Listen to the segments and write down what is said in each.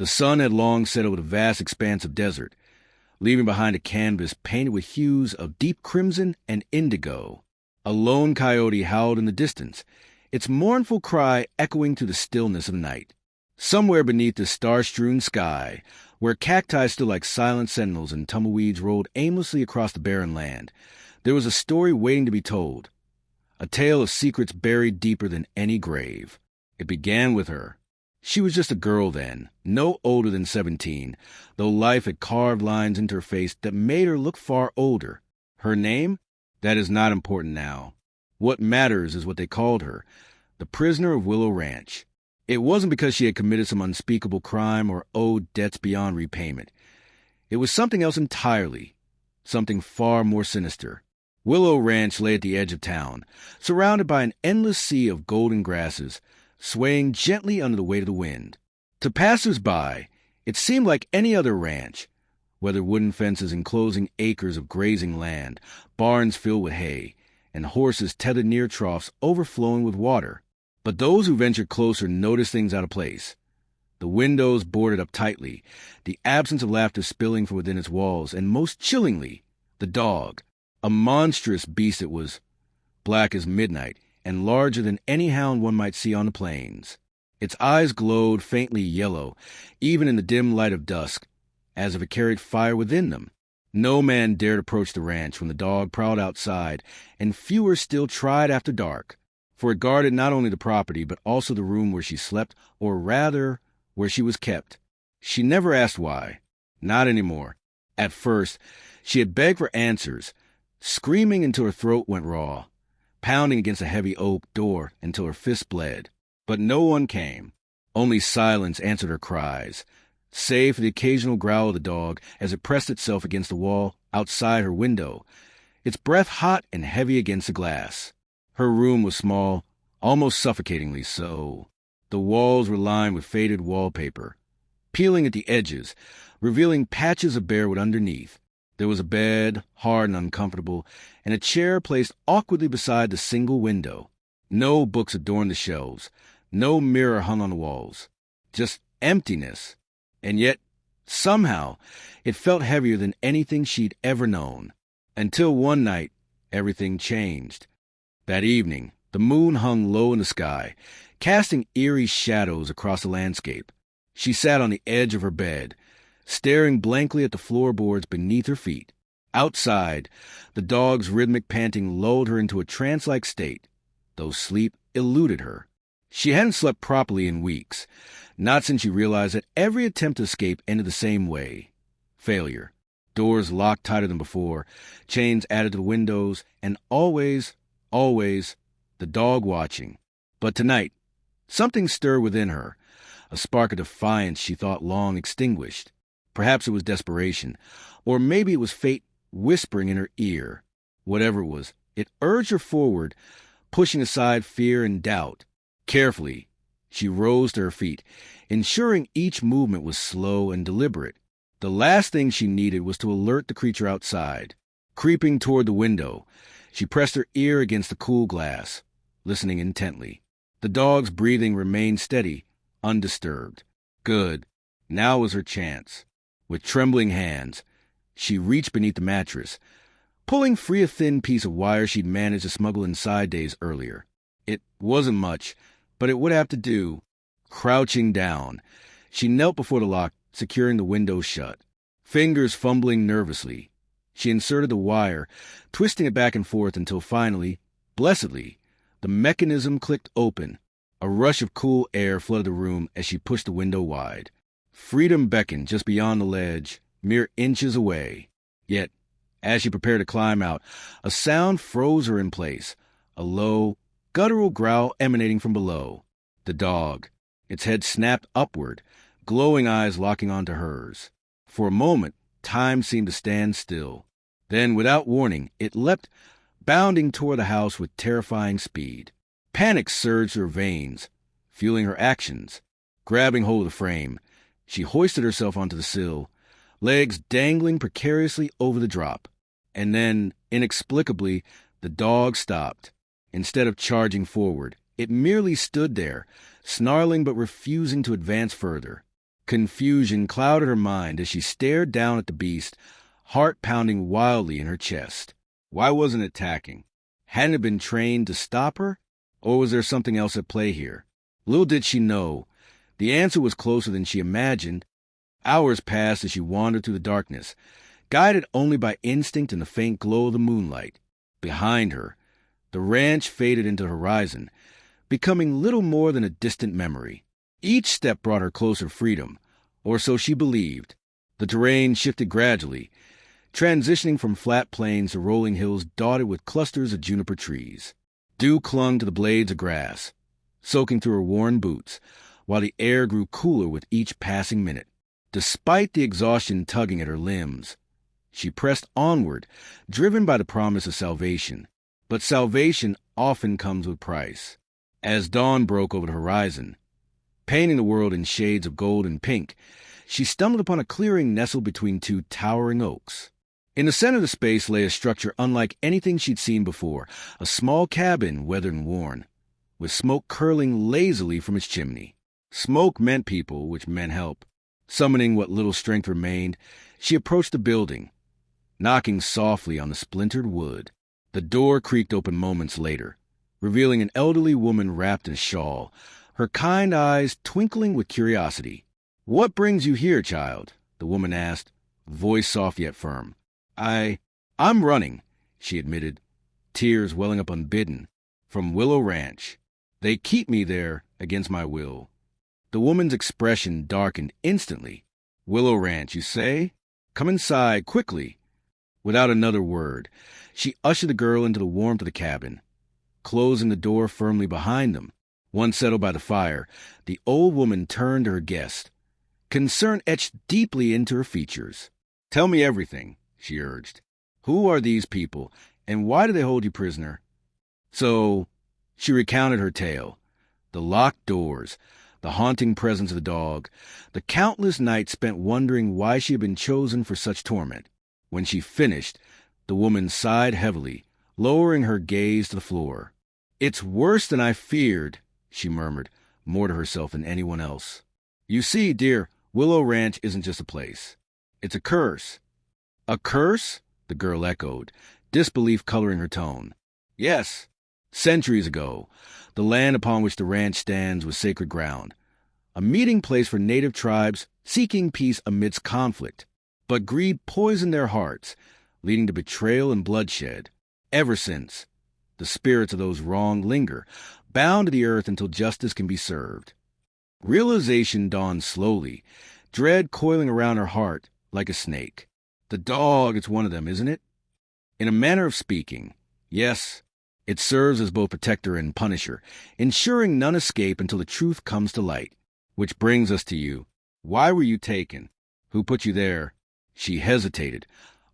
The sun had long set over the vast expanse of desert, leaving behind a canvas painted with hues of deep crimson and indigo. A lone coyote howled in the distance, its mournful cry echoing through the stillness of night. Somewhere beneath the star-strewn sky, where cacti stood like silent sentinels and tumbleweeds rolled aimlessly across the barren land, there was a story waiting to be told, a tale of secrets buried deeper than any grave. It began with her. She was just a girl then, no older than 17, though life had carved lines into her face that made her look far older. Her name? That is not important now. What matters is what they called her, the prisoner of Willow Ranch. It wasn't because she had committed some unspeakable crime or owed debts beyond repayment. It was something else entirely, something far more sinister. Willow Ranch lay at the edge of town, surrounded by an endless sea of golden grasses, swaying gently under the weight of the wind. To passers-by, it seemed like any other ranch, whether wooden fences enclosing acres of grazing land, barns filled with hay, and horses tethered near troughs overflowing with water. But those who ventured closer noticed things out of place. The windows boarded up tightly, the absence of laughter spilling from within its walls, and most chillingly, the dog. A monstrous beast it was, black as midnight, and larger than any hound one might see on the plains. Its eyes glowed faintly yellow, even in the dim light of dusk, as if it carried fire within them. No man dared approach the ranch when the dog prowled outside, and fewer still tried after dark, for it guarded not only the property but also the room where she slept, or rather, where she was kept. She never asked why. Not anymore. At first, she had begged for answers, screaming until her throat went raw, pounding against a heavy oak door until her fists bled. But no one came. Only silence answered her cries, save for the occasional growl of the dog as it pressed itself against the wall outside her window, its breath hot and heavy against the glass. Her room was small, almost suffocatingly so. The walls were lined with faded wallpaper, peeling at the edges, revealing patches of bare wood underneath. There was a bed, hard and uncomfortable, and a chair placed awkwardly beside the single window. No books adorned the shelves, no mirror hung on the walls. Just emptiness. And yet, somehow, it felt heavier than anything she'd ever known. Until one night, everything changed. That evening, the moon hung low in the sky, casting eerie shadows across the landscape. She sat on the edge of her bed, staring blankly at the floorboards beneath her feet. Outside, the dog's rhythmic panting lulled her into a trance-like state, though sleep eluded her. She hadn't slept properly in weeks, not since she realized that every attempt to escape ended the same way. Failure. Doors locked tighter than before, chains added to the windows, and always, the dog watching. But tonight, something stirred within her, a spark of defiance she thought long extinguished. Perhaps it was desperation, or maybe it was fate whispering in her ear. Whatever it was, it urged her forward, pushing aside fear and doubt. Carefully, she rose to her feet, ensuring each movement was slow and deliberate. The last thing she needed was to alert the creature outside. Creeping toward the window, she pressed her ear against the cool glass, listening intently. The dog's breathing remained steady, undisturbed. Good. Now was her chance. With trembling hands, she reached beneath the mattress, pulling free a thin piece of wire she'd managed to smuggle inside days earlier. It wasn't much, but it would have to do. Crouching down, she knelt before the lock, securing the window shut. Fingers fumbling nervously, she inserted the wire, twisting it back and forth until finally, blessedly, the mechanism clicked open. A rush of cool air flooded the room as she pushed the window wide. Freedom beckoned just beyond the ledge, mere inches away. Yet, as she prepared to climb out, a sound froze her in place, a low, guttural growl emanating from below. The dog, its head snapped upward, glowing eyes locking onto hers. For a moment, time seemed to stand still. Then, without warning, it leapt, bounding toward the house with terrifying speed. Panic surged through her veins, fueling her actions. Grabbing hold of the frame, she hoisted herself onto the sill, legs dangling precariously over the drop. And then, inexplicably, the dog stopped. Instead of charging forward, it merely stood there, snarling but refusing to advance further. Confusion clouded her mind as she stared down at the beast, heart pounding wildly in her chest. Why wasn't it attacking? Hadn't it been trained to stop her? Or was there something else at play here? Little did she know. The answer was closer than she imagined. Hours passed as she wandered through the darkness, guided only by instinct and the faint glow of the moonlight. Behind her, the ranch faded into the horizon, becoming little more than a distant memory. Each step brought her closer freedom, or so she believed. The terrain shifted gradually, transitioning from flat plains to rolling hills dotted with clusters of juniper trees. Dew clung to the blades of grass, soaking through her worn boots, while the air grew cooler with each passing minute. Despite the exhaustion tugging at her limbs, she pressed onward, driven by the promise of salvation. But salvation often comes with price. As dawn broke over the horizon, painting the world in shades of gold and pink, she stumbled upon a clearing nestled between two towering oaks. In the center of the space lay a structure unlike anything she'd seen before, a small cabin, weathered and worn, with smoke curling lazily from its chimney. Smoke meant people, which meant help. Summoning what little strength remained, she approached the building, knocking softly on the splintered wood. The door creaked open moments later, revealing an elderly woman wrapped in a shawl, her kind eyes twinkling with curiosity. "What brings you here, child?" the woman asked, voice soft yet firm. I'm running," she admitted, tears welling up unbidden, "from Willow Ranch. They keep me there against my will." The woman's expression darkened instantly. "Willow Ranch, you say? Come inside, quickly." Without another word, she ushered the girl into the warmth of the cabin, closing the door firmly behind them. Once settled by the fire, the old woman turned to her guest, concern etched deeply into her features. "Tell me everything," she urged. "Who are these people, and why do they hold you prisoner?" So she recounted her tale. The locked doors, the haunting presence of the dog, the countless nights spent wondering why she had been chosen for such torment. When she finished, the woman sighed heavily, lowering her gaze to the floor. "It's worse than I feared," she murmured, more to herself than anyone else. "You see, dear, Willow Ranch isn't just a place. It's a curse." "A curse?" the girl echoed, disbelief coloring her tone. "Yes. Centuries ago, the land upon which the ranch stands was sacred ground, a meeting place for native tribes seeking peace amidst conflict. But greed poisoned their hearts, leading to betrayal and bloodshed. Ever since, the spirits of those wronged linger, bound to the earth until justice can be served." Realization dawned slowly, dread coiling around her heart like a snake. "The dog, it's one of them, isn't it?" "In a manner of speaking, yes. It serves as both protector and punisher, ensuring none escape until the truth comes to light. Which brings us to you. Why were you taken? Who put you there?" She hesitated,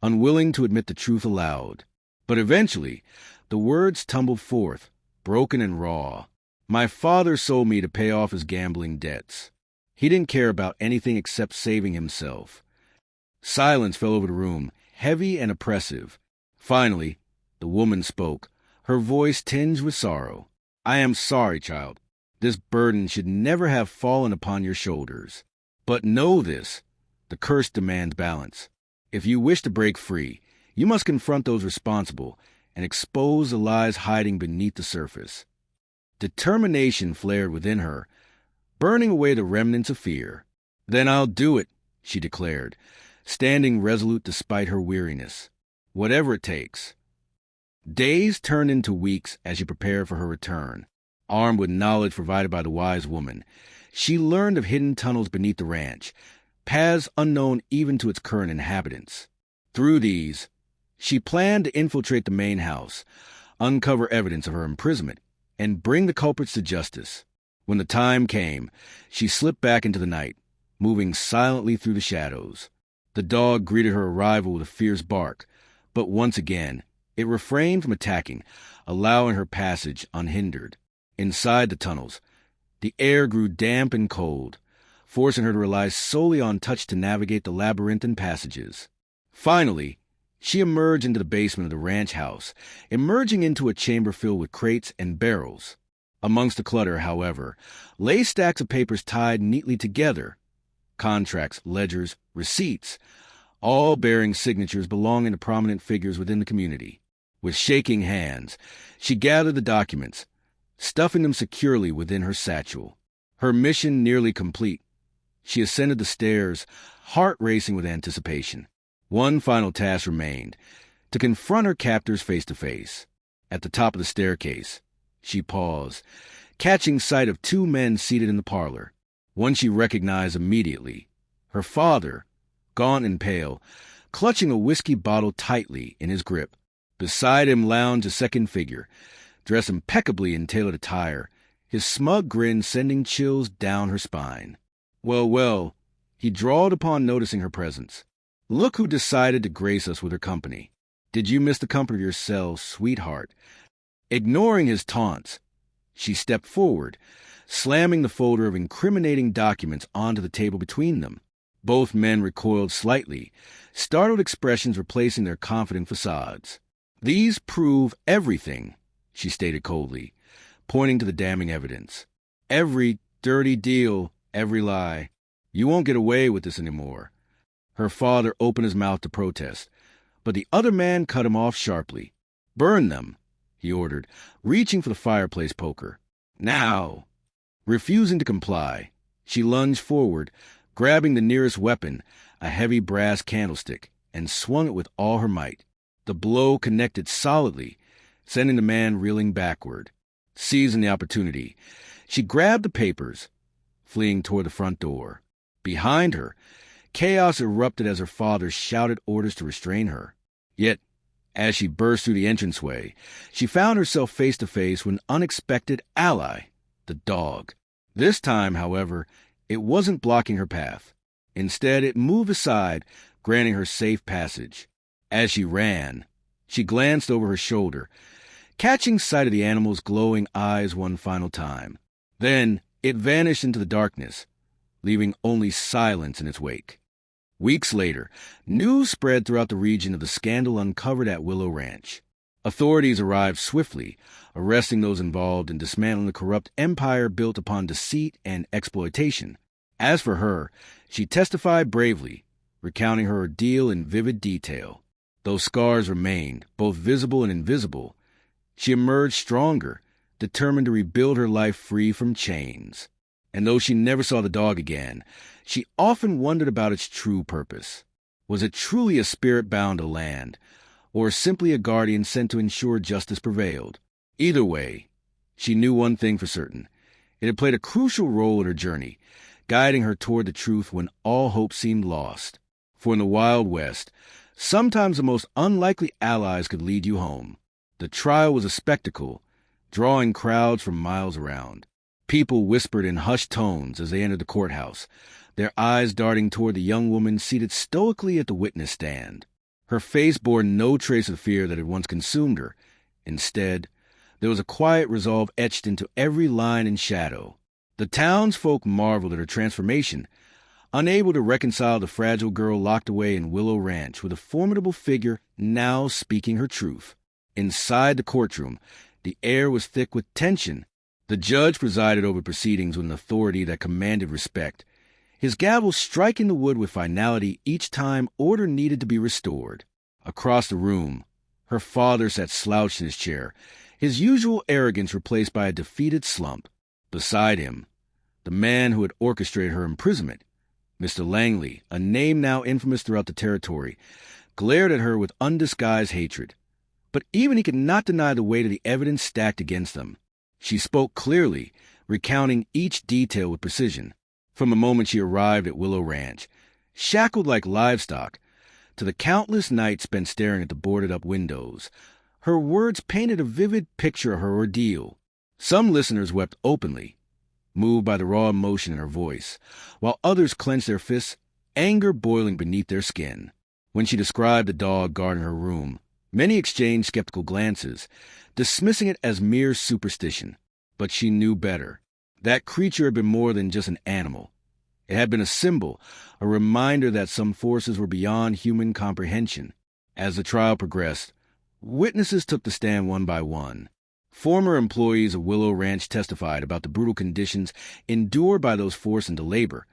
unwilling to admit the truth aloud. But eventually, the words tumbled forth, broken and raw. "My father sold me to pay off his gambling debts. He didn't care about anything except saving himself." Silence fell over the room, heavy and oppressive. Finally, the woman spoke, her voice tinged with sorrow. "I am sorry, child. This burden should never have fallen upon your shoulders. But know this, the curse demands balance. If you wish to break free, you must confront those responsible and expose the lies hiding beneath the surface." Determination flared within her, burning away the remnants of fear. "Then I'll do it," she declared, standing resolute despite her weariness. "Whatever it takes." Days turned into weeks as she prepared for her return. Armed with knowledge provided by the wise woman, she learned of hidden tunnels beneath the ranch, paths unknown even to its current inhabitants. Through these, she planned to infiltrate the main house, uncover evidence of her imprisonment, and bring the culprits to justice. When the time came, she slipped back into the night, moving silently through the shadows. The dog greeted her arrival with a fierce bark, but once again, it refrained from attacking, allowing her passage unhindered. Inside the tunnels, the air grew damp and cold, forcing her to rely solely on touch to navigate the labyrinthine passages. Finally, she emerged into the basement of the ranch house, emerging into a chamber filled with crates and barrels. Amongst the clutter, however, lay stacks of papers tied neatly together. contracts, ledgers, receipts, all bearing signatures belonging to prominent figures within the community. With shaking hands, she gathered the documents, stuffing them securely within her satchel. Her mission nearly complete, she ascended the stairs, heart racing with anticipation. One final task remained, to confront her captors face to face. At the top of the staircase, she paused, catching sight of two men seated in the parlor. One she recognized immediately, her father, gaunt and pale, clutching a whiskey bottle tightly in his grip. Beside him lounged a second figure, dressed impeccably in tailored attire, his smug grin sending chills down her spine. Well, he drawled upon noticing her presence. Look who decided to grace us with her company. Did you miss the comfort of yourself, sweetheart? Ignoring his taunts, she stepped forward, slamming the folder of incriminating documents onto the table between them. Both men recoiled slightly, startled expressions replacing their confident facades. These prove everything, she stated coldly, pointing to the damning evidence. Every dirty deal, every lie. You won't get away with this anymore. Her father opened his mouth to protest, but the other man cut him off sharply. Burn them, he ordered, reaching for the fireplace poker. Now! Refusing to comply, she lunged forward, grabbing the nearest weapon, a heavy brass candlestick, and swung it with all her might. The blow connected solidly, sending the man reeling backward. Seizing the opportunity, she grabbed the papers, fleeing toward the front door. Behind her, chaos erupted as her father shouted orders to restrain her. Yet, as she burst through the entranceway, she found herself face to face with an unexpected ally, the dog. This time, however, it wasn't blocking her path. Instead, it moved aside, granting her safe passage. As she ran, she glanced over her shoulder, catching sight of the animal's glowing eyes one final time. Then it vanished into the darkness, leaving only silence in its wake. Weeks later, news spread throughout the region of the scandal uncovered at Willow Ranch. Authorities arrived swiftly, arresting those involved in dismantling the corrupt empire built upon deceit and exploitation. As for her, she testified bravely, recounting her ordeal in vivid detail. Though scars remained, both visible and invisible, she emerged stronger, determined to rebuild her life free from chains. And though she never saw the dog again, she often wondered about its true purpose. Was it truly a spirit bound to land, or simply a guardian sent to ensure justice prevailed? Either way, she knew one thing for certain. It had played a crucial role in her journey, guiding her toward the truth when all hope seemed lost. For in the Wild West, sometimes the most unlikely allies could lead you home. The trial was a spectacle, drawing crowds from miles around. People whispered in hushed tones as they entered the courthouse, their eyes darting toward the young woman seated stoically at the witness stand. Her face bore no trace of fear that had once consumed her. Instead, there was a quiet resolve etched into every line and shadow. The townsfolk marveled at her transformation, unable to reconcile the fragile girl locked away in Willow Ranch with a formidable figure now speaking her truth. Inside the courtroom, the air was thick with tension. The judge presided over proceedings with an authority that commanded respect, his gavel striking the wood with finality each time order needed to be restored. Across the room, her father sat slouched in his chair, his usual arrogance replaced by a defeated slump. Beside him, the man who had orchestrated her imprisonment, Mr. Langley, a name now infamous throughout the territory, glared at her with undisguised hatred. But even he could not deny the weight of the evidence stacked against them. She spoke clearly, recounting each detail with precision, from the moment she arrived at Willow Ranch, shackled like livestock, to the countless nights spent staring at the boarded-up windows. Her words painted a vivid picture of her ordeal. Some listeners wept openly, moved by the raw emotion in her voice, while others clenched their fists, anger boiling beneath their skin. When she described the dog guarding her room, many exchanged skeptical glances, dismissing it as mere superstition. But she knew better. That creature had been more than just an animal. It had been a symbol, a reminder that some forces were beyond human comprehension. As the trial progressed, witnesses took the stand one by one. Former employees of Willow Ranch testified about the brutal conditions endured by those forced into labor,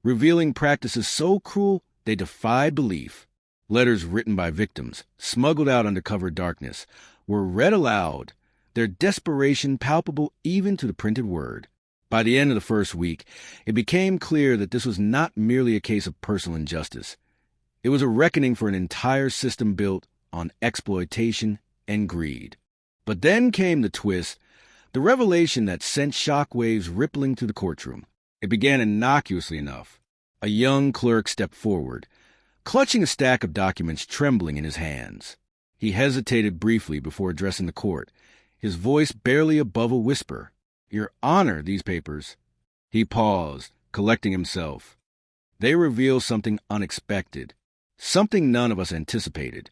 revealing practices so cruel they defied belief. Letters written by victims, smuggled out under cover of darkness, were read aloud, their desperation palpable even to the printed word. By the end of the first week, it became clear that this was not merely a case of personal injustice. It was a reckoning for an entire system built on exploitation and greed. But then came the twist, the revelation that sent shockwaves rippling through the courtroom. It began innocuously enough. A young clerk stepped forward, clutching a stack of documents trembling in his hands. He hesitated briefly before addressing the court, his voice barely above a whisper. "Your Honor, these papers." He paused, collecting himself. They reveal something unexpected, something none of us anticipated.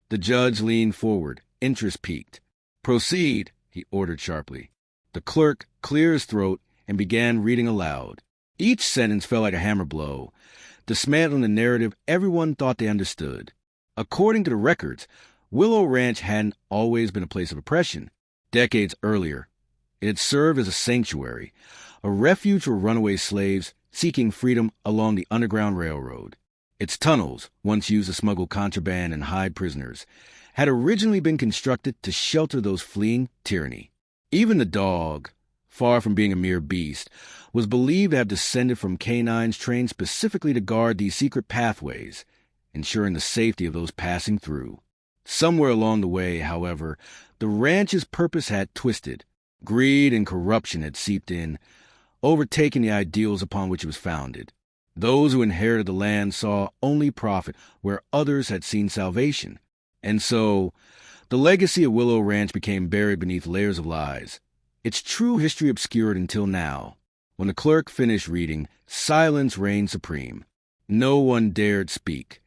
The judge leaned forward, interest piqued. "Proceed," he ordered sharply. The clerk cleared his throat and began reading aloud. Each sentence felt like a hammer blow, dismantling the narrative everyone thought they understood. According to the records, Willow Ranch hadn't always been a place of oppression. Decades earlier, it had served as a sanctuary, a refuge for runaway slaves seeking freedom along the Underground Railroad. Its tunnels, once used to smuggle contraband and hide prisoners, had originally been constructed to shelter those fleeing tyranny. Even the dog, far from being a mere beast, was believed to have descended from canines trained specifically to guard these secret pathways, ensuring the safety of those passing through. Somewhere along the way, however, the ranch's purpose had twisted. Greed and corruption had seeped in, overtaking the ideals upon which it was founded. Those who inherited the land saw only profit where others had seen salvation. And so, the legacy of Willow Ranch became buried beneath layers of lies, its true history obscured until now. When the clerk finished reading, silence reigned supreme. No one dared speak,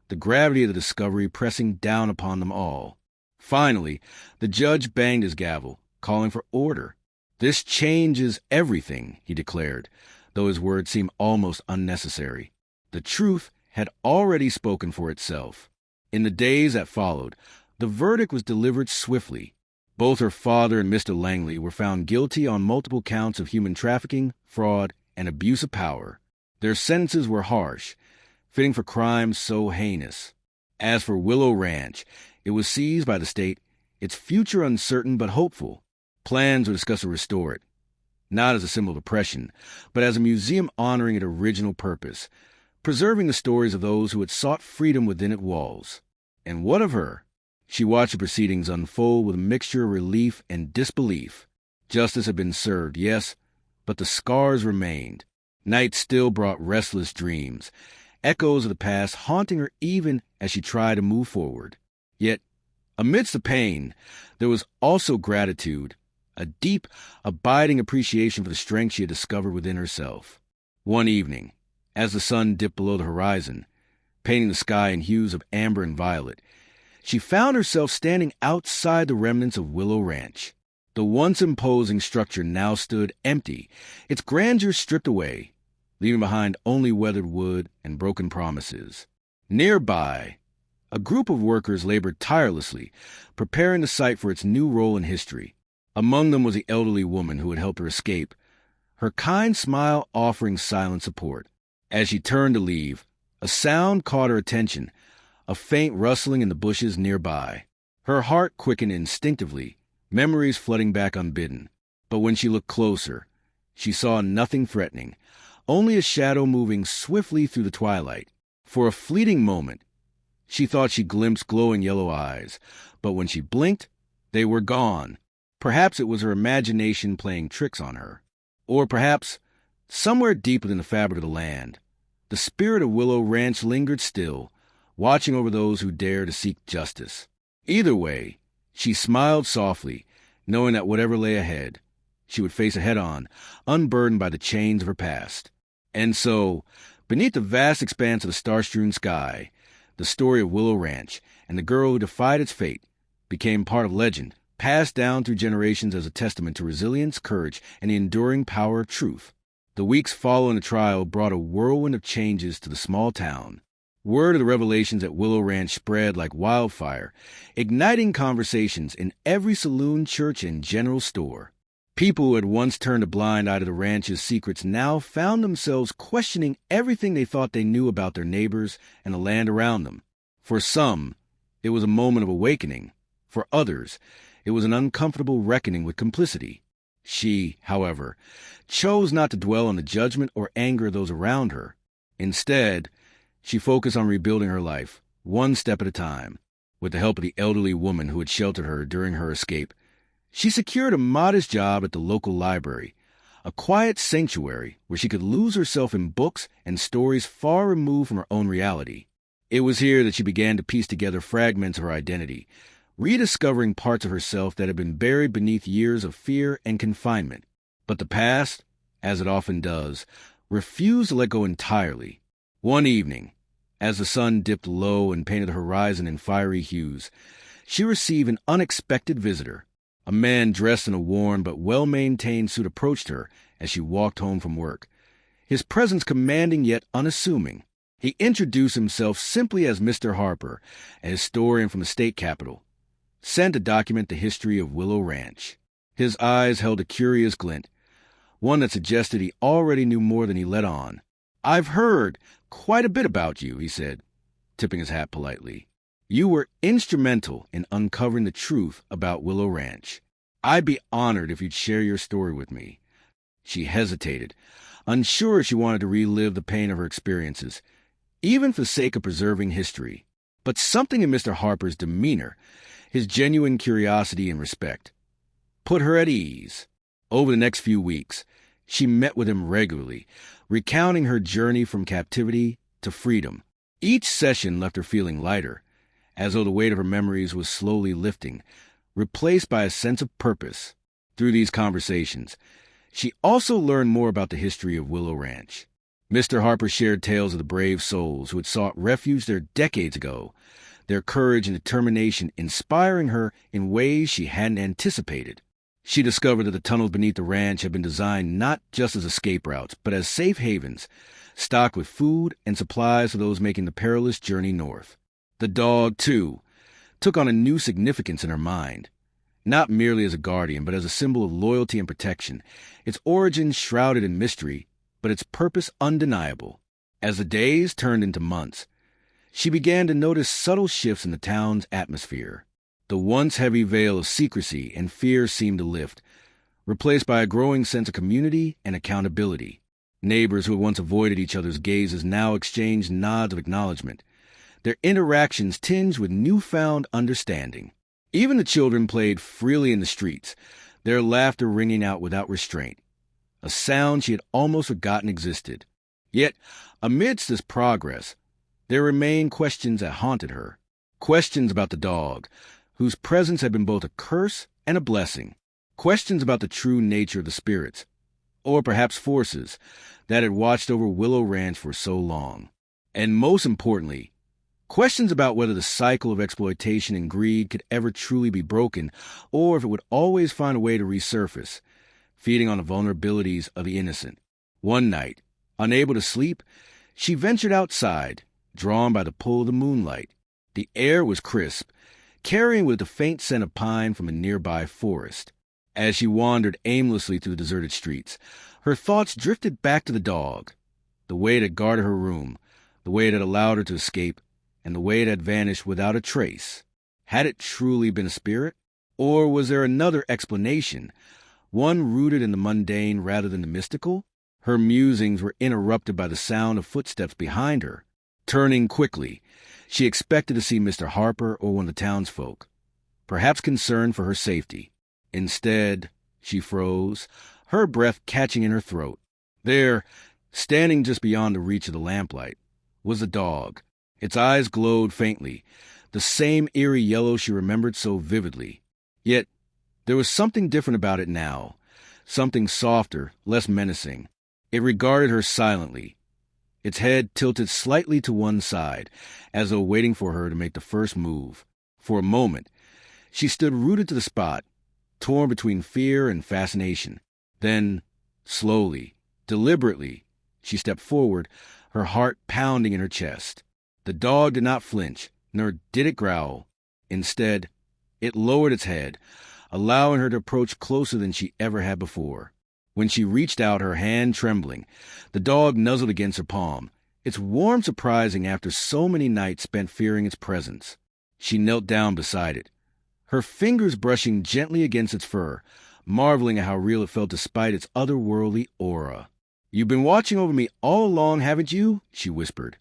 the gravity of the discovery pressing down upon them all. Finally, the judge banged his gavel, calling for order. "This changes everything," he declared, though his words seemed almost unnecessary. The truth had already spoken for itself. In the days that followed, the verdict was delivered swiftly. Both her father and Mr. Langley were found guilty on multiple counts of human trafficking, fraud, and abuse of power. Their sentences were harsh, fitting for crimes so heinous. As for Willow Ranch, it was seized by the state, its future uncertain but hopeful. Plans were discussed to restore it, not as a symbol of oppression, but as a museum honoring its original purpose, preserving the stories of those who had sought freedom within its walls. And what of her? She watched the proceedings unfold with a mixture of relief and disbelief. Justice had been served, yes, but the scars remained. Night still brought restless dreams, echoes of the past haunting her even as she tried to move forward. Yet, amidst the pain, there was also gratitude, a deep, abiding appreciation for the strength she had discovered within herself. One evening, as the sun dipped below the horizon, painting the sky in hues of amber and violet, she found herself standing outside the remnants of Willow Ranch. The once imposing structure now stood empty, its grandeur stripped away, leaving behind only weathered wood and broken promises. Nearby, a group of workers labored tirelessly, preparing the site for its new role in history. Among them was the elderly woman who had helped her escape, her kind smile offering silent support. As she turned to leave, a sound caught her attention, a faint rustling in the bushes nearby. Her heart quickened instinctively, memories flooding back unbidden. But when she looked closer, she saw nothing threatening, only a shadow moving swiftly through the twilight. For a fleeting moment, she thought she glimpsed glowing yellow eyes, but when she blinked, they were gone. Perhaps it was her imagination playing tricks on her. Or perhaps, somewhere deep within the fabric of the land, the spirit of Willow Ranch lingered still, watching over those who dare to seek justice. Either way, she smiled softly, knowing that whatever lay ahead, she would face it head-on, unburdened by the chains of her past. And so, beneath the vast expanse of the star-strewn sky, the story of Willow Ranch and the girl who defied its fate became part of legend, passed down through generations as a testament to resilience, courage, and the enduring power of truth. The weeks following the trial brought a whirlwind of changes to the small town. Word of the revelations at Willow Ranch spread like wildfire, igniting conversations in every saloon, church, and general store. People who had once turned a blind eye to the ranch's secrets now found themselves questioning everything they thought they knew about their neighbors and the land around them. For some, it was a moment of awakening. For others, it was an uncomfortable reckoning with complicity. She, however, chose not to dwell on the judgment or anger of those around her. Instead, she focused on rebuilding her life, one step at a time. With the help of the elderly woman who had sheltered her during her escape, she secured a modest job at the local library, a quiet sanctuary where she could lose herself in books and stories far removed from her own reality. It was here that she began to piece together fragments of her identity, rediscovering parts of herself that had been buried beneath years of fear and confinement. But the past, as it often does, refused to let go entirely. One evening, as the sun dipped low and painted the horizon in fiery hues, she received an unexpected visitor. A man dressed in a worn but well-maintained suit approached her as she walked home from work, his presence commanding yet unassuming. He introduced himself simply as Mr. Harper, a historian from the state capital, sent to document the history of Willow Ranch. His eyes held a curious glint, one that suggested he already knew more than he let on. "I've heard quite a bit about you," he said, tipping his hat politely. "You were instrumental in uncovering the truth about Willow Ranch. I'd be honored if you'd share your story with me." She hesitated, unsure if she wanted to relive the pain of her experiences, even for the sake of preserving history. But something in Mr. Harper's demeanor, his genuine curiosity and respect, put her at ease. Over the next few weeks, she met with him regularly, recounting her journey from captivity to freedom. Each session left her feeling lighter, as though the weight of her memories was slowly lifting, replaced by a sense of purpose. Through these conversations, she also learned more about the history of Willow Ranch. Mr. Harper shared tales of the brave souls who had sought refuge there decades ago, their courage and determination inspiring her in ways she hadn't anticipated. She discovered that the tunnels beneath the ranch had been designed not just as escape routes, but as safe havens, stocked with food and supplies for those making the perilous journey north. The dog, too, took on a new significance in her mind, not merely as a guardian, but as a symbol of loyalty and protection, its origins shrouded in mystery, but its purpose undeniable. As the days turned into months, she began to notice subtle shifts in the town's atmosphere. The once heavy veil of secrecy and fear seemed to lift, replaced by a growing sense of community and accountability. Neighbors who had once avoided each other's gazes now exchanged nods of acknowledgement, their interactions tinged with newfound understanding. Even the children played freely in the streets, their laughter ringing out without restraint, a sound she had almost forgotten existed. Yet, amidst this progress, there remained questions that haunted her. Questions about the dog, whose presence had been both a curse and a blessing. Questions about the true nature of the spirits, or perhaps forces, that had watched over Willow Ranch for so long. And most importantly, questions about whether the cycle of exploitation and greed could ever truly be broken, or if it would always find a way to resurface, feeding on the vulnerabilities of the innocent. One night, unable to sleep, she ventured outside, drawn by the pull of the moonlight. The air was crisp, carrying with it the faint scent of pine from a nearby forest. As she wandered aimlessly through the deserted streets, her thoughts drifted back to the dog, the way it had guarded her room, the way it had allowed her to escape, and the way it had vanished without a trace. Had it truly been a spirit? Or was there another explanation, one rooted in the mundane rather than the mystical? Her musings were interrupted by the sound of footsteps behind her. Turning quickly, she expected to see Mr. Harper or one of the townsfolk, perhaps concerned for her safety. Instead, she froze, her breath catching in her throat. There, standing just beyond the reach of the lamplight, was the dog. Its eyes glowed faintly, the same eerie yellow she remembered so vividly. Yet, there was something different about it now, something softer, less menacing. It regarded her silently, its head tilted slightly to one side, as though waiting for her to make the first move. For a moment, she stood rooted to the spot, torn between fear and fascination. Then, slowly, deliberately, she stepped forward, her heart pounding in her chest. The dog did not flinch, nor did it growl. Instead, it lowered its head, allowing her to approach closer than she ever had before. When she reached out, her hand trembling, the dog nuzzled against her palm, its warmth surprising after so many nights spent fearing its presence. She knelt down beside it, her fingers brushing gently against its fur, marveling at how real it felt despite its otherworldly aura. "You've been watching over me all along, haven't you?" she whispered,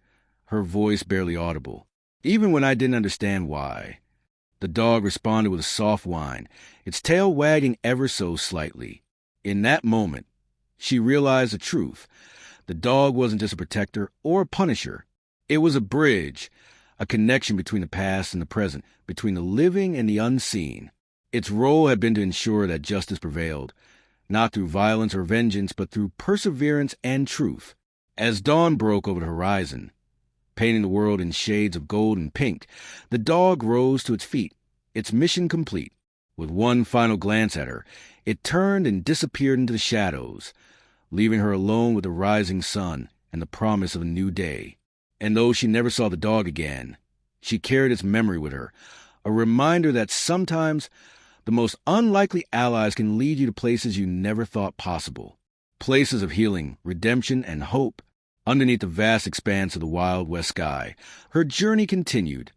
her voice barely audible, even when I didn't understand why. The dog responded with a soft whine, its tail wagging ever so slightly. In that moment, she realized the truth. The dog wasn't just a protector or a punisher. It was a bridge, a connection between the past and the present, between the living and the unseen. Its role had been to ensure that justice prevailed, not through violence or vengeance, but through perseverance and truth. As dawn broke over the horizon, painting the world in shades of gold and pink, the dog rose to its feet, its mission complete. With one final glance at her, it turned and disappeared into the shadows, leaving her alone with the rising sun and the promise of a new day. And though she never saw the dog again, she carried its memory with her, a reminder that sometimes the most unlikely allies can lead you to places you never thought possible. Places of healing, redemption, and hope. Underneath the vast expanse of the Wild West sky, her journey continued,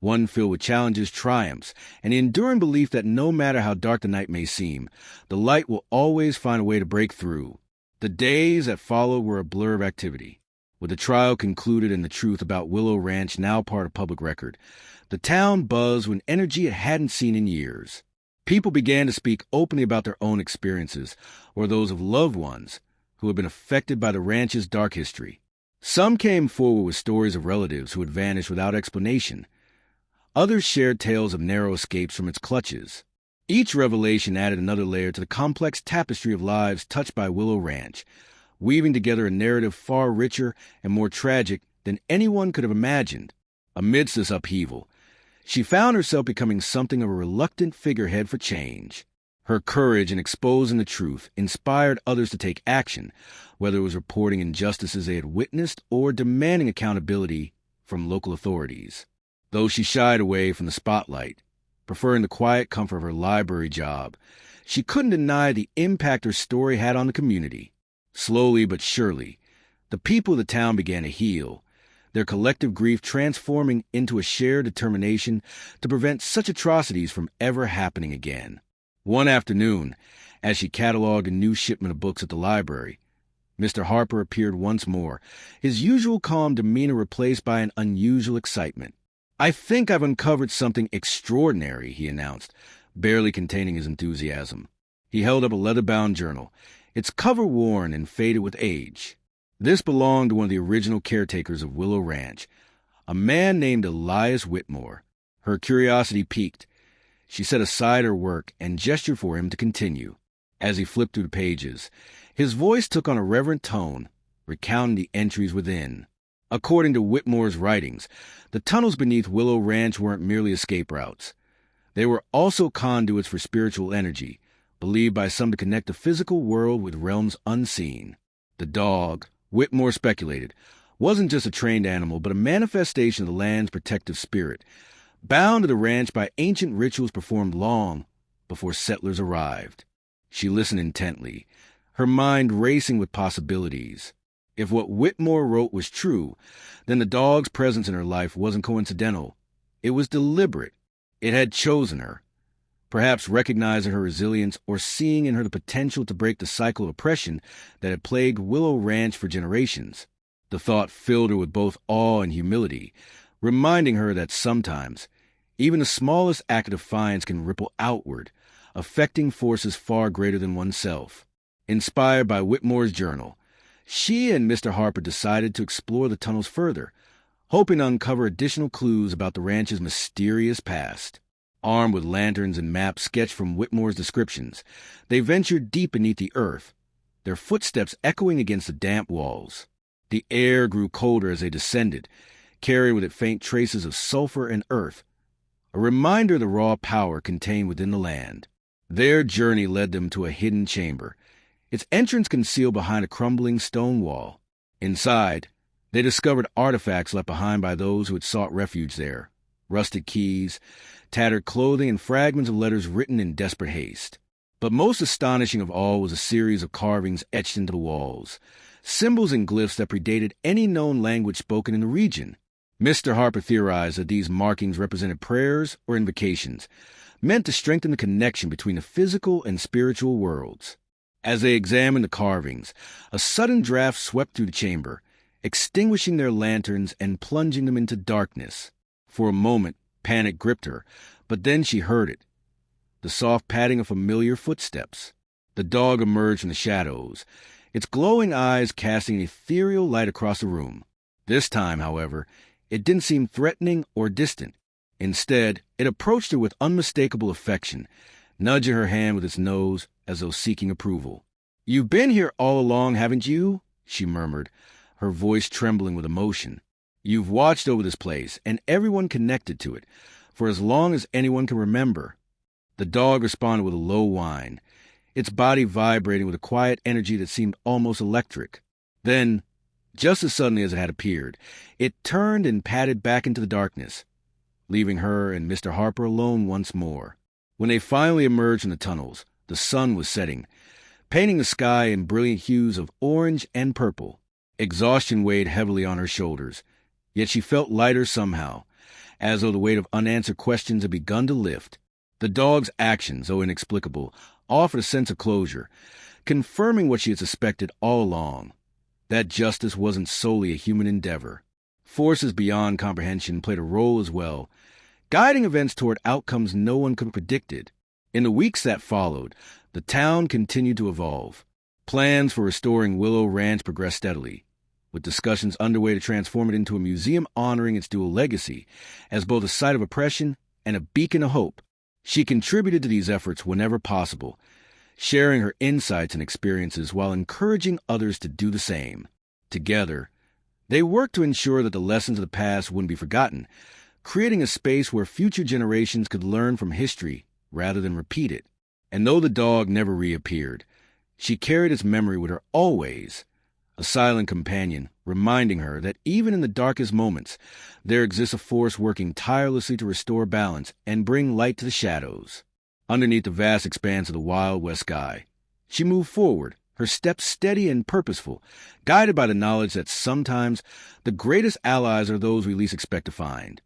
one filled with challenges, triumphs, and the enduring belief that no matter how dark the night may seem, the light will always find a way to break through. The days that followed were a blur of activity. With the trial concluded and the truth about Willow Ranch now part of public record, the town buzzed with energy it hadn't seen in years. People began to speak openly about their own experiences, or those of loved ones who had been affected by the ranch's dark history. Some came forward with stories of relatives who had vanished without explanation. Others shared tales of narrow escapes from its clutches. Each revelation added another layer to the complex tapestry of lives touched by Willow Ranch, weaving together a narrative far richer and more tragic than anyone could have imagined. Amidst this upheaval, she found herself becoming something of a reluctant figurehead for change. Her courage in exposing the truth inspired others to take action, whether it was reporting injustices they had witnessed or demanding accountability from local authorities. Though she shied away from the spotlight, preferring the quiet comfort of her library job, she couldn't deny the impact her story had on the community. Slowly but surely, the people of the town began to heal, their collective grief transforming into a shared determination to prevent such atrocities from ever happening again. One afternoon, as she cataloged a new shipment of books at the library, Mr. Harper appeared once more, his usual calm demeanor replaced by an unusual excitement. "I think I've uncovered something extraordinary," he announced, barely containing his enthusiasm. He held up a leather-bound journal, its cover worn and faded with age. This belonged to one of the original caretakers of Willow Ranch, a man named Elias Whitmore. Her curiosity piqued. She set aside her work and gestured for him to continue. As he flipped through the pages, his voice took on a reverent tone, recounting the entries within. According to Whitmore's writings, the tunnels beneath Willow Ranch weren't merely escape routes. They were also conduits for spiritual energy, believed by some to connect the physical world with realms unseen. The dog, Whitmore speculated, wasn't just a trained animal, but a manifestation of the land's protective spirit, bound to the ranch by ancient rituals performed long before settlers arrived. She listened intently, her mind racing with possibilities. If what Whitmore wrote was true, then the dog's presence in her life wasn't coincidental. It was deliberate. It had chosen her, perhaps recognizing her resilience or seeing in her the potential to break the cycle of oppression that had plagued Willow Ranch for generations. The thought filled her with both awe and humility, reminding her that sometimes even the smallest act of defiance can ripple outward, affecting forces far greater than oneself. Inspired by Whitmore's journal, she and Mr. Harper decided to explore the tunnels further, hoping to uncover additional clues about the ranch's mysterious past. Armed with lanterns and maps sketched from Whitmore's descriptions, they ventured deep beneath the earth, their footsteps echoing against the damp walls. The air grew colder as they descended, carrying with it faint traces of sulfur and earth, a reminder of the raw power contained within the land. Their journey led them to a hidden chamber, its entrance concealed behind a crumbling stone wall. Inside, they discovered artifacts left behind by those who had sought refuge there. rusted keys, tattered clothing, and fragments of letters written in desperate haste. But most astonishing of all was a series of carvings etched into the walls, symbols and glyphs that predated any known language spoken in the region. Mr. Harper theorized that these markings represented prayers or invocations, meant to strengthen the connection between the physical and spiritual worlds. As they examined the carvings, a sudden draft swept through the chamber, extinguishing their lanterns and plunging them into darkness. For a moment, panic gripped her, but then she heard it. The soft padding of familiar footsteps. The dog emerged from the shadows, its glowing eyes casting an ethereal light across the room. This time, however, it didn't seem threatening or distant. Instead, it approached her with unmistakable affection, nudging her hand with its nose as though seeking approval. "You've been here all along, haven't you?" she murmured, her voice trembling with emotion. "You've watched over this place and everyone connected to it for as long as anyone can remember." The dog responded with a low whine, its body vibrating with a quiet energy that seemed almost electric. Then, just as suddenly as it had appeared, it turned and padded back into the darkness, leaving her and Mr. Harper alone once more. When they finally emerged from the tunnels, the sun was setting, painting the sky in brilliant hues of orange and purple. Exhaustion weighed heavily on her shoulders, yet she felt lighter somehow, as though the weight of unanswered questions had begun to lift. The dog's actions, though inexplicable, offered a sense of closure, confirming what she had suspected all along, that justice wasn't solely a human endeavor. Forces beyond comprehension played a role as well, guiding events toward outcomes no one could have predicted. In the weeks that followed, the town continued to evolve. Plans for restoring Willow Ranch progressed steadily, with discussions underway to transform it into a museum honoring its dual legacy as both a site of oppression and a beacon of hope. She contributed to these efforts whenever possible, sharing her insights and experiences while encouraging others to do the same. Together, they worked to ensure that the lessons of the past wouldn't be forgotten, creating a space where future generations could learn from history rather than repeat it. And though the dog never reappeared, she carried its memory with her always, a silent companion, reminding her that even in the darkest moments, there exists a force working tirelessly to restore balance and bring light to the shadows. Underneath the vast expanse of the wild west sky, she moved forward, her steps steady and purposeful, guided by the knowledge that sometimes the greatest allies are those we least expect to find.